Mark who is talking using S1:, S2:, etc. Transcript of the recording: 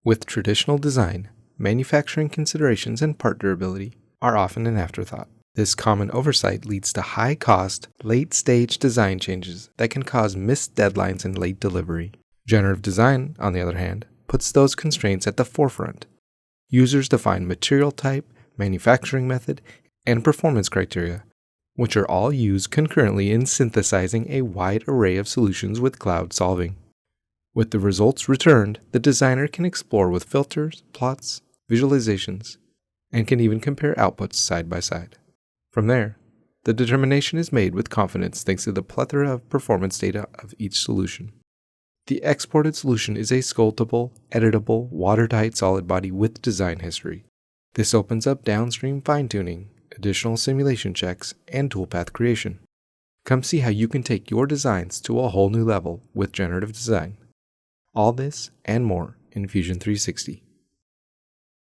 S1: With traditional design, manufacturing considerations and part durability are often an afterthought. This common oversight leads to high-cost, late-stage design changes that can cause missed deadlines and late delivery. Generative design, on the other hand, puts those constraints at the forefront. Users define material type, manufacturing method, and performance criteria, which are all used concurrently in synthesizing a wide array of solutions with cloud solving. With the results returned, the designer can explore with filters, plots, visualizations, and can even compare outputs side by side. From there, the determination is made with confidence thanks to the plethora of performance data of each solution. The exported solution is a sculptable, editable, watertight solid body with design history. This opens up downstream fine-tuning, additional simulation checks, and toolpath creation. Come see how you can take your designs to a whole new level with generative design. All this and more in Fusion 360.